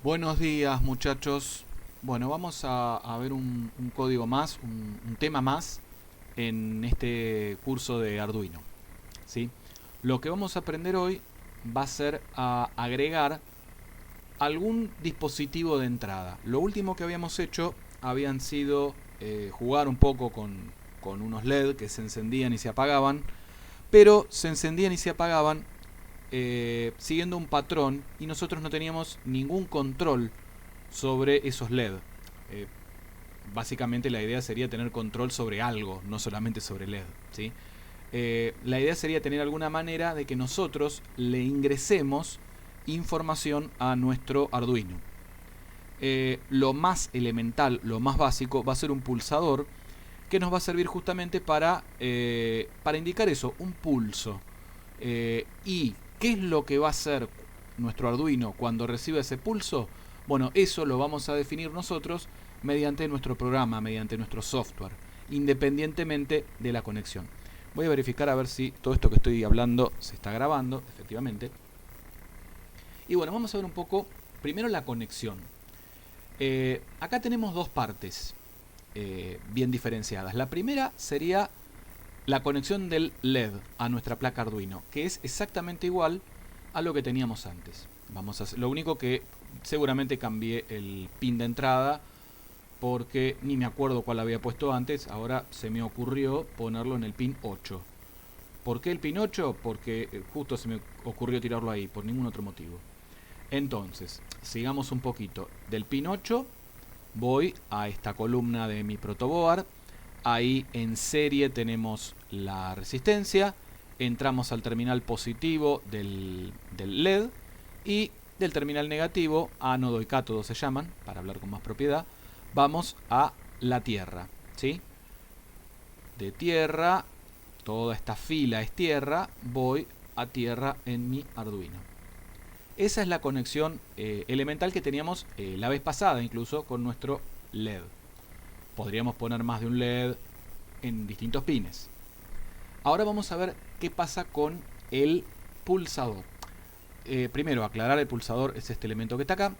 Buenos días, muchachos. Bueno, vamos a ver un código más, un tema más en este curso de Arduino, ¿sí? Lo que vamos a aprender hoy va a ser a agregar algún dispositivo de entrada. Lo último que habíamos hecho habían sido jugar un poco con unos LED que se encendían y se apagaban, pero se encendían y se apagaban siguiendo un patrón y nosotros no teníamos ningún control sobre esos LED. Eh, Básicamente la idea sería tener control sobre algo, no solamente sobre LED, ¿sí? La idea sería tener alguna manera de que nosotros le ingresemos información a nuestro Arduino. Lo más elemental, lo más básico, va a ser un pulsador que nos va a servir justamente para indicar eso, un pulso. ¿Y qué es lo que va a hacer nuestro Arduino cuando reciba ese pulso? Bueno, eso lo vamos a definir nosotros mediante nuestro programa, mediante nuestro software, independientemente de la conexión. Voy a verificar a ver si todo esto que estoy hablando se está grabando, efectivamente. Y bueno, vamos a ver un poco, primero la conexión. Acá tenemos dos partes bien diferenciadas. La primera sería la conexión del LED a nuestra placa Arduino, que es exactamente igual a lo que teníamos antes. Lo único que seguramente cambié el pin de entrada porque ni me acuerdo cuál había puesto antes. Ahora se me ocurrió ponerlo en el pin 8. ¿Por qué el pin 8? Porque justo se me ocurrió tirarlo ahí, por ningún otro motivo. Entonces, sigamos un poquito. Del pin 8 voy a esta columna de mi protoboard. Ahí en serie tenemos la resistencia. Entramos al terminal positivo del LED y del terminal negativo, ánodo y cátodo se llaman, para hablar con más propiedad, vamos a la tierra, ¿sí? De tierra, toda esta fila es tierra, voy a tierra en mi Arduino. Esa es la conexión elemental que teníamos la vez pasada, incluso con nuestro LED. Podríamos poner más de un LED en distintos pines. Ahora vamos a ver qué pasa con el pulsador. Primero, aclarar, el pulsador es este elemento que está acá.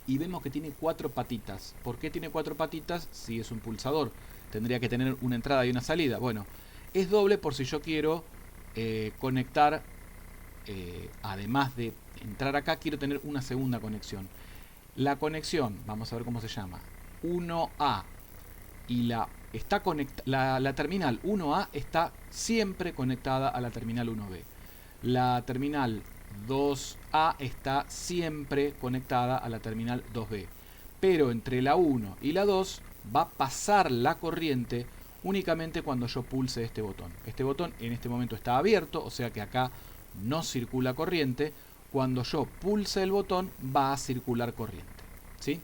Y vemos que tiene cuatro patitas. ¿Por qué tiene cuatro patitas si es un pulsador? Tendría que tener una entrada y una salida. Bueno, es doble por si yo quiero conectar, además de entrar acá, quiero tener una segunda conexión. La conexión, vamos a ver cómo se llama, 1A, y la terminal 1A está siempre conectada a la terminal 1B. La terminal 2A está siempre conectada a la terminal 2B. Pero entre la 1 y la 2 va a pasar la corriente únicamente cuando yo pulse este botón. Este botón en este momento está abierto, o sea que acá no circula corriente. Cuando yo pulse el botón va a circular corriente, ¿sí?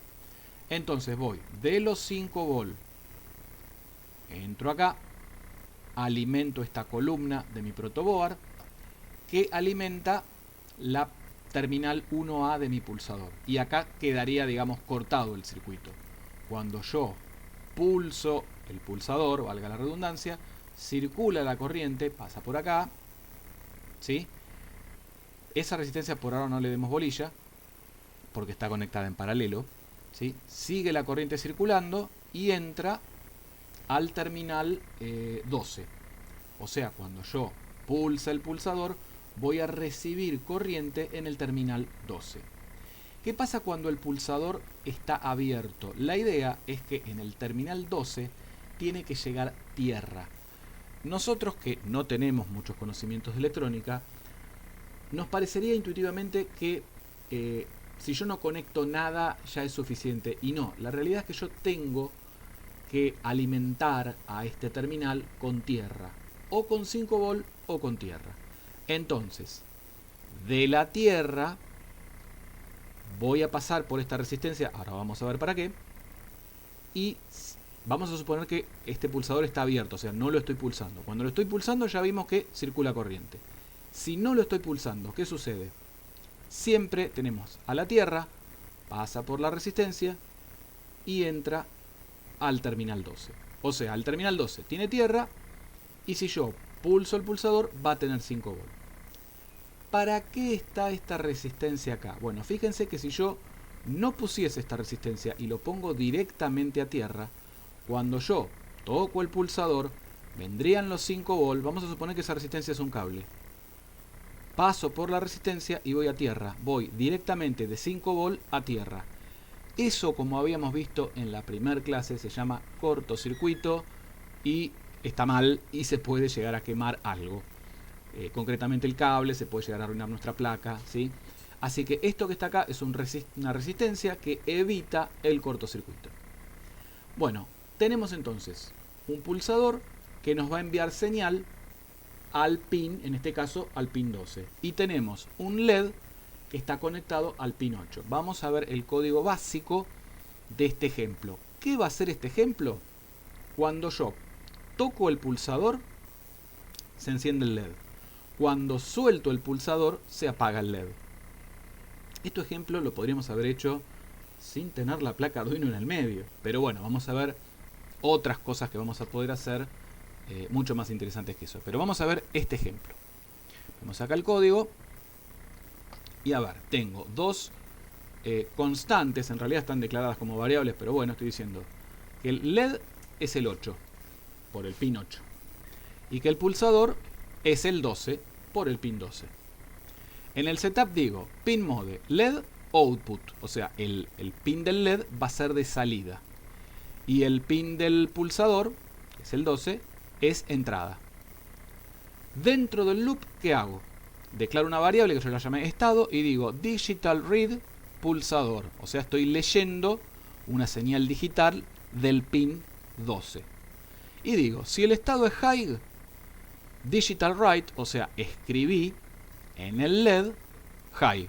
Entonces voy de los 5 volt, entro acá, alimento esta columna de mi protoboard que alimenta la terminal 1A de mi pulsador. Y acá quedaría, digamos, cortado el circuito. Cuando yo pulso el pulsador, valga la redundancia, circula la corriente, pasa por acá, ¿sí? Esa resistencia por ahora no le demos bolilla, porque está conectada en paralelo, ¿sí? Sigue la corriente circulando y entra al terminal 12. O sea, cuando yo pulse el pulsador, voy a recibir corriente en el terminal 12. ¿Qué pasa cuando el pulsador está abierto? La idea es que en el terminal 12 tiene que llegar tierra. Nosotros que no tenemos muchos conocimientos de electrónica, nos parecería intuitivamente que si yo no conecto nada ya es suficiente. Y no, la realidad es que yo tengo que alimentar a este terminal con tierra. O con 5 volt o con tierra. Entonces, de la tierra voy a pasar por esta resistencia, ahora vamos a ver para qué, y vamos a suponer que este pulsador está abierto, o sea, no lo estoy pulsando. Cuando lo estoy pulsando ya vimos que circula corriente. Si no lo estoy pulsando, ¿qué sucede? Siempre tenemos a la tierra, pasa por la resistencia y entra al terminal 12. O sea, el terminal 12 tiene tierra y si yo pulso el pulsador va a tener 5 volt. ¿Para qué está esta resistencia acá? Bueno, fíjense que si yo no pusiese esta resistencia y lo pongo directamente a tierra, cuando yo toco el pulsador, vendrían los 5 volts. Vamos a suponer que esa resistencia es un cable. Paso por la resistencia y voy a tierra. Voy directamente de 5 volts a tierra. Eso, como habíamos visto en la primera clase, se llama cortocircuito y está mal y se puede llegar a quemar algo. Concretamente el cable, se puede llegar a arruinar nuestra placa, ¿sí? Así que esto que está acá es una resistencia que evita el cortocircuito. Bueno, tenemos entonces un pulsador que nos va a enviar señal al pin, en este caso al pin 12. Y tenemos un LED que está conectado al pin 8. Vamos a ver el código básico de este ejemplo. ¿Qué va a hacer este ejemplo? Cuando yo toco el pulsador, se enciende el LED. Cuando suelto el pulsador, se apaga el LED. Este ejemplo lo podríamos haber hecho sin tener la placa Arduino en el medio. Pero bueno, vamos a ver otras cosas que vamos a poder hacer mucho más interesantes que eso. Pero vamos a ver este ejemplo. Vamos acá al código. Y a ver, tengo dos constantes. En realidad están declaradas como variables, pero bueno, estoy diciendo que el LED es el 8 por el pin 8. Y que el pulsador es el 12 por el pin 12. En el setup digo pin mode LED output, o sea, el pin del LED va a ser de salida. Y el pin del pulsador, que es el 12, es entrada. Dentro del loop, ¿qué hago? Declaro una variable que yo la llamé estado y digo digital read pulsador. O sea, estoy leyendo una señal digital del pin 12. Y digo, si el estado es high, digital write, o sea, escribí en el LED high.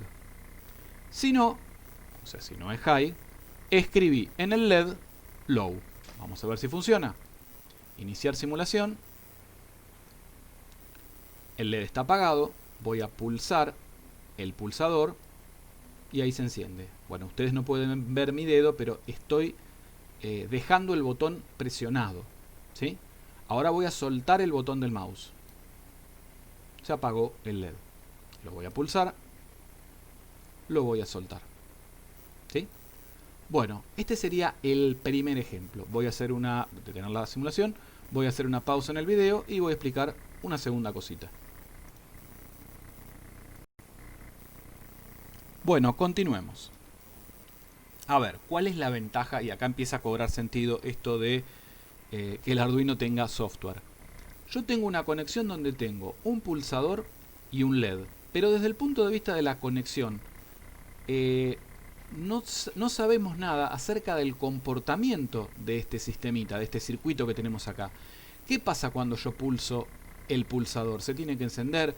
Si no, o sea, si no es high, escribí en el LED low. Vamos a ver si funciona. Iniciar simulación. El LED está apagado. Voy a pulsar el pulsador y ahí se enciende. Bueno, ustedes no pueden ver mi dedo, pero estoy dejando el botón presionado, ¿sí? Ahora voy a soltar el botón del mouse. Se apagó el LED. Lo voy a pulsar. Lo voy a soltar. ¿Sí? Bueno, este sería el primer ejemplo. Voy a hacer detener la simulación. Voy a hacer una pausa en el video y voy a explicar una segunda cosita. Bueno, continuemos. A ver, ¿cuál es la ventaja? Y acá empieza a cobrar sentido esto de que el Arduino tenga software. Yo tengo una conexión donde tengo un pulsador y un LED. Pero desde el punto de vista de la conexión, no sabemos nada acerca del comportamiento de este sistemita, de este circuito que tenemos acá. ¿Qué pasa cuando yo pulso el pulsador? ¿Se tiene que encender?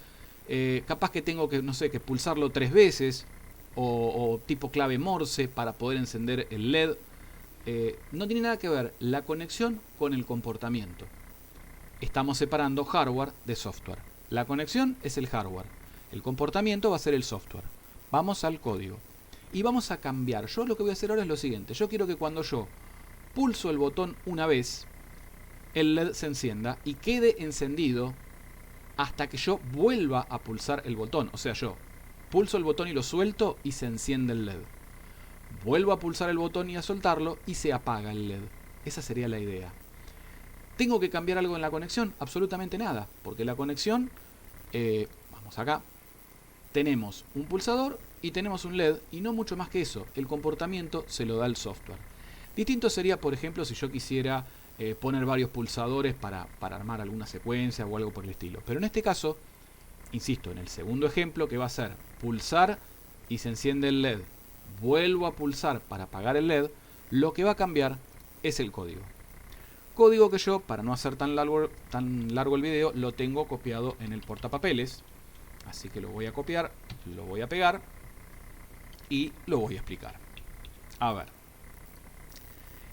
Capaz que tengo que, no sé, que pulsarlo 3 veces. O tipo clave Morse para poder encender el LED. No tiene nada que ver la conexión con el comportamiento. Estamos separando hardware de software. La conexión es el hardware. El comportamiento va a ser el software. Vamos al código. Y vamos a cambiar. Yo lo que voy a hacer ahora es lo siguiente. Yo quiero que cuando yo pulso el botón una vez, el LED se encienda y quede encendido hasta que yo vuelva a pulsar el botón. O sea, yo pulso el botón y lo suelto y se enciende el LED. Vuelvo a pulsar el botón y a soltarlo y se apaga el LED. Esa sería la idea. ¿Tengo que cambiar algo en la conexión? Absolutamente nada. Porque la conexión, vamos acá, tenemos un pulsador y tenemos un LED y no mucho más que eso. El comportamiento se lo da el software. Distinto sería, por ejemplo, si yo quisiera poner varios pulsadores para armar alguna secuencia o algo por el estilo. Pero en este caso, insisto, en el segundo ejemplo, que va a ser pulsar y se enciende el LED, vuelvo a pulsar para apagar el LED, lo que va a cambiar es el código. Código que yo, para no hacer tan largo el video, lo tengo copiado en el portapapeles. Así que lo voy a copiar, lo voy a pegar y lo voy a explicar. A ver,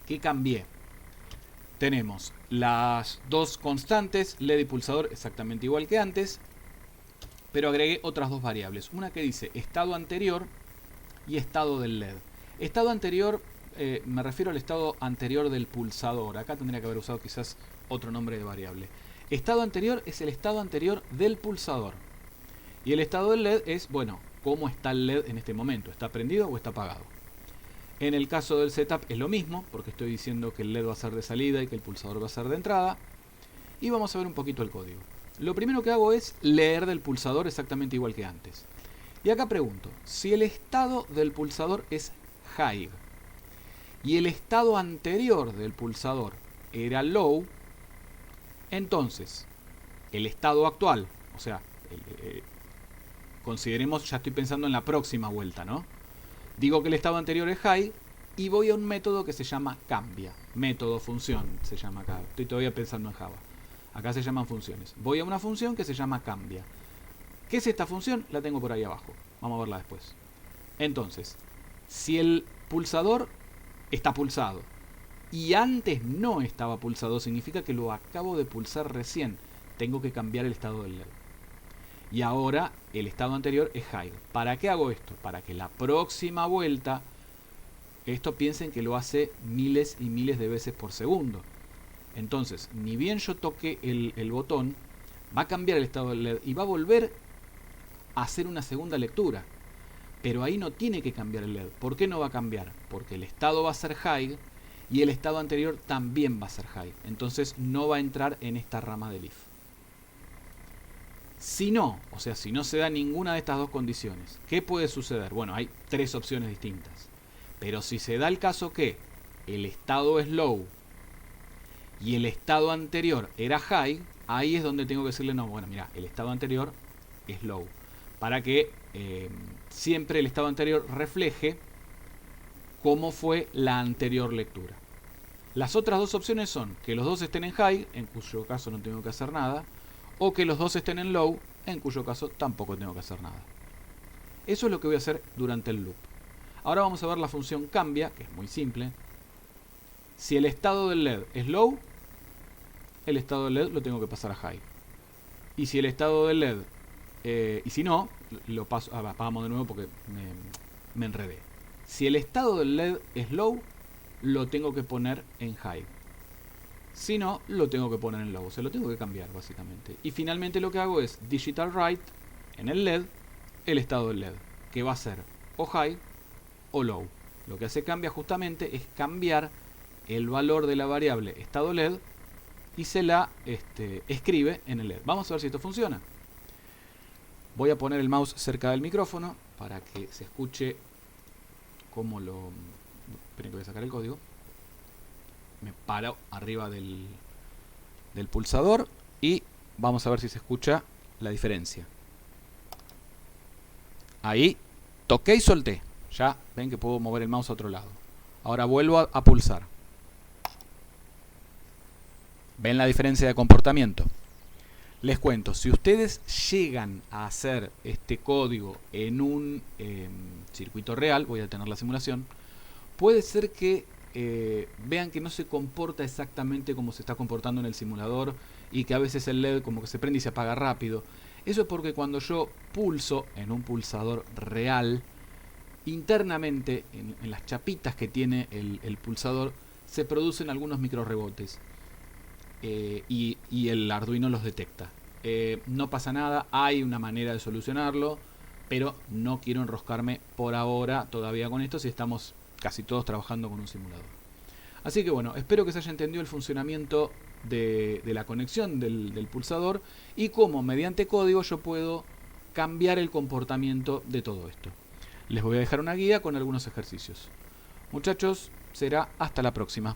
¿qué cambié? Tenemos las dos constantes, LED y pulsador, exactamente igual que antes. Pero agregué otras dos variables. Una que dice estado anterior y estado del LED. Estado anterior, me refiero al estado anterior del pulsador. Acá tendría que haber usado quizás otro nombre de variable. Estado anterior es el estado anterior del pulsador. Y el estado del LED es, bueno, cómo está el LED en este momento. ¿Está prendido o está apagado? En el caso del setup es lo mismo, porque estoy diciendo que el LED va a ser de salida y que el pulsador va a ser de entrada. Y vamos a ver un poquito el código. Lo primero que hago es leer del pulsador exactamente igual que antes. Y acá pregunto, si el estado del pulsador es high y el estado anterior del pulsador era low, entonces el estado actual, o sea, consideremos, ya estoy pensando en la próxima vuelta, ¿no? Digo que el estado anterior es high y voy a un método que se llama cambia. Método, función, se llama acá. Estoy todavía pensando en Java. Acá se llaman funciones. Voy a una función que se llama cambia. ¿Qué es esta función? La tengo por ahí abajo. Vamos a verla después. Entonces, si el pulsador está pulsado y antes no estaba pulsado, significa que lo acabo de pulsar recién. Tengo que cambiar el estado del LED. Y ahora el estado anterior es high. ¿Para qué hago esto? Para que la próxima vuelta, esto piensen que lo hace miles y miles de veces por segundo. Entonces, ni bien yo toque el botón, va a cambiar el estado del LED y va a volver a hacer una segunda lectura. Pero ahí no tiene que cambiar el LED. ¿Por qué no va a cambiar? Porque el estado va a ser high y el estado anterior también va a ser high. Entonces no va a entrar en esta rama del if. Si no, o sea, si no se da ninguna de estas dos condiciones, ¿qué puede suceder? Bueno, hay tres opciones distintas. Pero si se da el caso que el estado es low y el estado anterior era high, ahí es donde tengo que decirle, no, bueno, mira, el estado anterior es low. Para que siempre el estado anterior refleje cómo fue la anterior lectura. Las otras dos opciones son que los dos estén en high, en cuyo caso no tengo que hacer nada, o que los dos estén en low, en cuyo caso tampoco tengo que hacer nada. Eso es lo que voy a hacer durante el loop. Ahora vamos a ver la función cambia, que es muy simple. Si el estado del LED es low, el estado del LED lo tengo que pasar a high. Y si el estado del LED, y si no, lo paso, apagamos de nuevo porque me enredé. Si el estado del LED es low, lo tengo que poner en high. Si no, lo tengo que poner en low. O sea, lo tengo que cambiar básicamente. Y finalmente lo que hago es digital write en el LED, el estado del LED, que va a ser o high o low. Lo que hace cambia justamente es cambiar el valor de la variable estado LED y se la escribe en el LED. Vamos a ver si esto funciona. Voy a poner el mouse cerca del micrófono para que se escuche cómo lo... Esperen que voy a sacar el código. Me paro arriba del pulsador y vamos a ver si se escucha la diferencia. Ahí toqué y solté. Ya ven que puedo mover el mouse a otro lado. Ahora vuelvo a pulsar. ¿Ven la diferencia de comportamiento? Les cuento, si ustedes llegan a hacer este código en un circuito real, voy a tener la simulación, puede ser que vean que no se comporta exactamente como se está comportando en el simulador y que a veces el LED como que se prende y se apaga rápido. Eso es porque cuando yo pulso en un pulsador real, internamente en las chapitas que tiene el pulsador se producen algunos micro rebotes. Y el Arduino los detecta. No pasa nada, hay una manera de solucionarlo, pero no quiero enroscarme por ahora todavía con esto si estamos casi todos trabajando con un simulador. Así que bueno, espero que se haya entendido el funcionamiento de la conexión del pulsador y cómo mediante código yo puedo cambiar el comportamiento de todo esto. Les voy a dejar una guía con algunos ejercicios. Muchachos, será hasta la próxima.